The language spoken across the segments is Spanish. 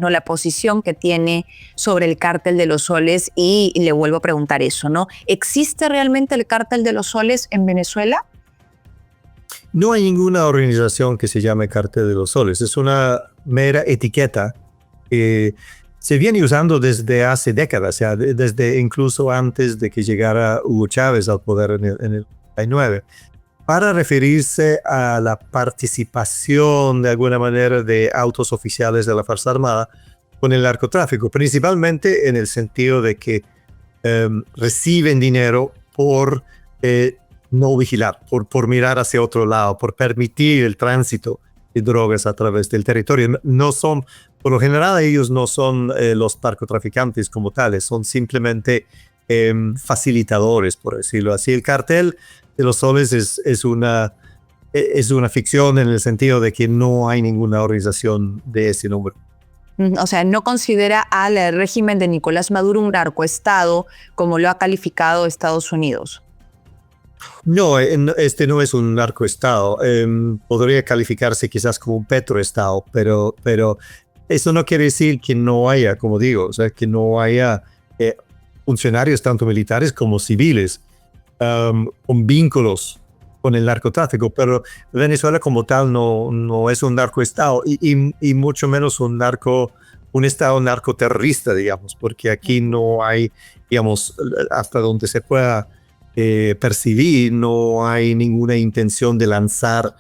¿no? La posición que tiene sobre el cártel de los soles y le vuelvo a preguntar eso, ¿no? ¿Existe realmente el cártel de los soles en Venezuela? No hay ninguna organización que se llame Cártel de los Soles. Es una mera etiqueta que se viene usando desde hace décadas, o sea, desde incluso antes de que llegara Hugo Chávez al poder en el 99, para referirse a la participación de alguna manera de autos oficiales de la Fuerza Armada con el narcotráfico, principalmente en el sentido de que reciben dinero por no vigilar, por mirar hacia otro lado, por permitir el tránsito de drogas a través del territorio. No son, por lo general ellos no son los narcotraficantes como tales, son simplemente facilitadores, por decirlo así. El cartel de los soles es una ficción en el sentido de que no hay ninguna organización de ese número. O sea, no considera al régimen de Nicolás Maduro un narcoestado como lo ha calificado Estados Unidos. No, este no es un narcoestado. Podría calificarse quizás como un petroestado, pero eso no quiere decir que no haya, como digo, o sea, que no haya funcionarios tanto militares como civiles con vínculos con el narcotráfico, pero Venezuela como tal no es un narcoestado y mucho menos un estado narcoterrorista, digamos, porque aquí no hay, digamos, hasta donde se pueda percibir, no hay ninguna intención de lanzar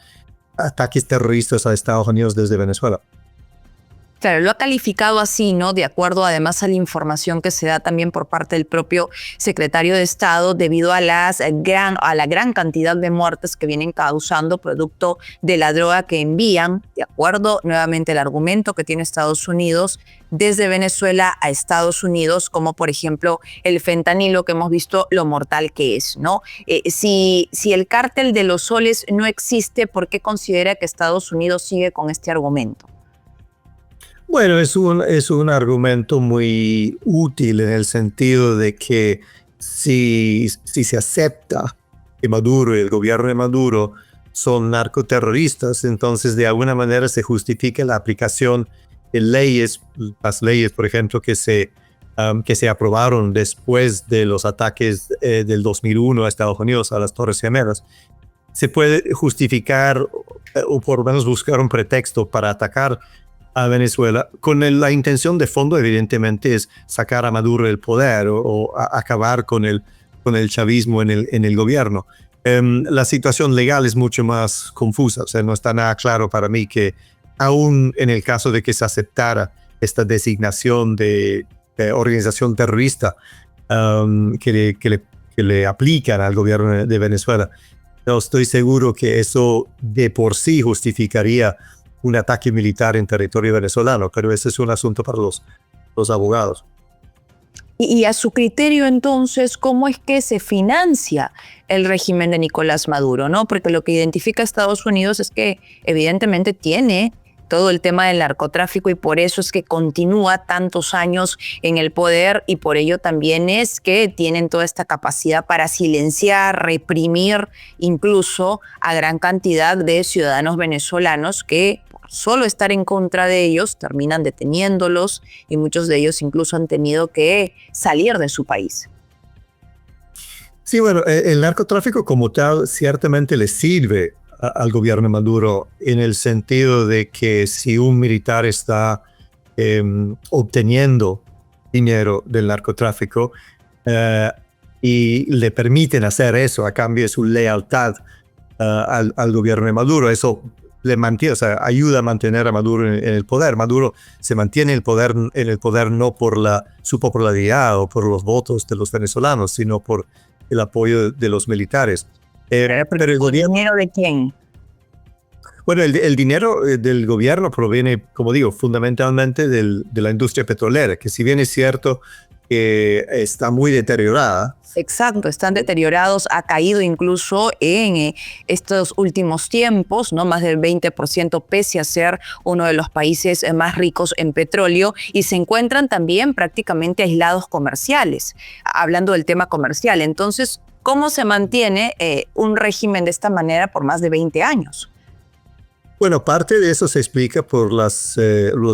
ataques terroristas a Estados Unidos desde Venezuela. Claro, lo ha calificado así, ¿no? De acuerdo además a la información que se da también por parte del propio secretario de Estado debido a la gran cantidad de muertes que vienen causando producto de la droga que envían, de acuerdo nuevamente al argumento que tiene Estados Unidos, desde Venezuela a Estados Unidos, como por ejemplo el fentanilo que hemos visto lo mortal que es, ¿no? Si el cártel de los soles no existe, ¿por qué considera que Estados Unidos sigue con este argumento? Bueno, es un argumento muy útil en el sentido de que si se acepta que Maduro y el gobierno de Maduro son narcoterroristas, entonces de alguna manera se justifica la aplicación de las leyes, por ejemplo, que se aprobaron después de los ataques del 2001 a Estados Unidos, a las Torres Gemelas. Se puede justificar o por lo menos buscar un pretexto para atacar a Venezuela, con la intención de fondo evidentemente es sacar a Maduro del poder o acabar con el chavismo en el gobierno. La situación legal es mucho más confusa, o sea, no está nada claro para mí que aún en el caso de que se aceptara esta designación de organización terrorista que le aplican al gobierno de Venezuela, no estoy seguro que eso de por sí justificaría un ataque militar en territorio venezolano, pero ese es un asunto para los abogados. Y a su criterio, entonces, ¿cómo es que se financia el régimen de Nicolás Maduro, ¿no? Porque lo que identifica a Estados Unidos es que evidentemente tiene todo el tema del narcotráfico y por eso es que continúa tantos años en el poder y por ello también es que tienen toda esta capacidad para silenciar, reprimir incluso a gran cantidad de ciudadanos venezolanos que por solo estar en contra de ellos terminan deteniéndolos y muchos de ellos incluso han tenido que salir de su país. Sí, bueno, el narcotráfico como tal ciertamente le sirve al gobierno de Maduro en el sentido de que si un militar está obteniendo dinero del narcotráfico y le permiten hacer eso a cambio de su lealtad al gobierno de Maduro, eso le mantiene, o sea, ayuda a mantener a Maduro en el poder. Maduro se mantiene en el poder no por su popularidad o por los votos de los venezolanos, sino por el apoyo de los militares. Pero el dinero de quién? Bueno, el dinero del gobierno proviene, como digo, fundamentalmente de la industria petrolera, que si bien es cierto que está muy deteriorada. Exacto, están deteriorados, ha caído incluso en estos últimos tiempos, ¿no? Más del 20% pese a ser uno de los países más ricos en petróleo y se encuentran también prácticamente aislados comerciales, hablando del tema comercial. Entonces, ¿cómo se mantiene un régimen de esta manera por más de 20 años? Bueno, parte de eso se explica por los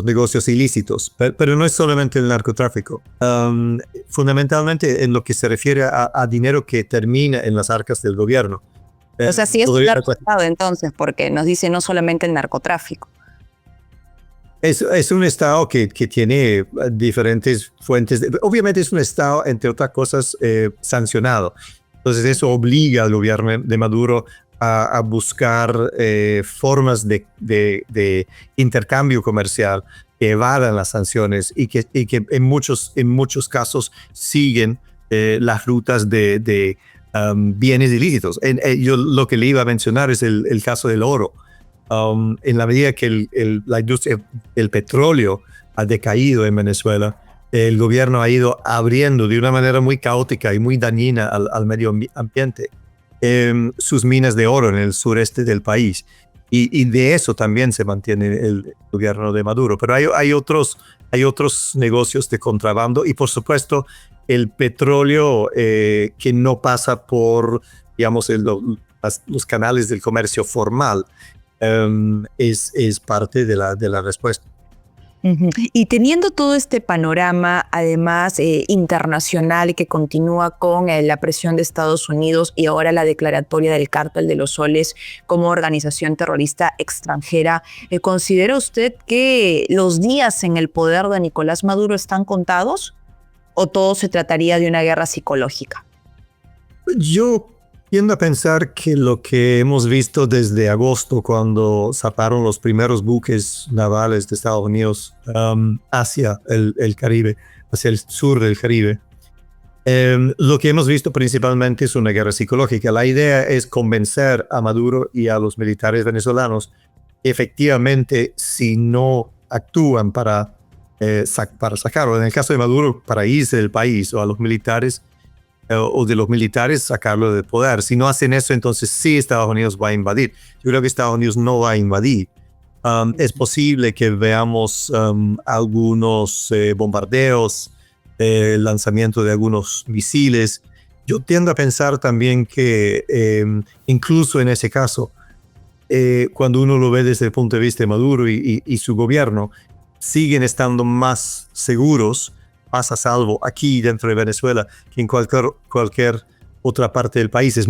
negocios ilícitos, pero no es solamente el narcotráfico. Fundamentalmente en lo que se refiere a dinero que termina en las arcas del gobierno. O sea, sí es un estado entonces, porque nos dice no solamente el narcotráfico. Es un estado que tiene diferentes fuentes. Obviamente es un estado, entre otras cosas, sancionado. Entonces eso obliga al gobierno de Maduro a buscar formas de intercambio comercial que evadan las sanciones y que en muchos casos siguen las rutas de bienes ilícitos. Yo lo que le iba a mencionar es el caso del oro. En la medida que la industria del petróleo ha decaído en Venezuela, el gobierno ha ido abriendo de una manera muy caótica y muy dañina al medio ambiente sus minas de oro en el sureste del país. Y de eso también se mantiene el gobierno de Maduro. Pero hay otros negocios de contrabando y, por supuesto, el petróleo que no pasa por, digamos, los canales del comercio formal. Es parte de la respuesta. Y teniendo todo este panorama, además internacional, que continúa con la presión de Estados Unidos y ahora la declaratoria del Cártel de los Soles como organización terrorista extranjera, ¿considera usted que los días en el poder de Nicolás Maduro están contados o todo se trataría de una guerra psicológica? Yo tiendo a pensar que lo que hemos visto desde agosto, cuando zarparon los primeros buques navales de Estados Unidos hacia el Caribe, hacia el sur del Caribe, lo que hemos visto principalmente es una guerra psicológica. La idea es convencer a Maduro y a los militares venezolanos que efectivamente, si no actúan para sacarlo, en el caso de Maduro, para irse del país, o a los militares, o de los militares sacarlo del poder. Si no hacen eso, entonces sí Estados Unidos va a invadir. Yo creo que Estados Unidos no va a invadir. Es posible que veamos algunos bombardeos, lanzamiento de algunos misiles. Yo tiendo a pensar también que incluso en ese caso, cuando uno lo ve desde el punto de vista de Maduro y su gobierno, siguen estando más seguros, más a salvo aquí dentro de Venezuela que en cualquier otra parte del país. Es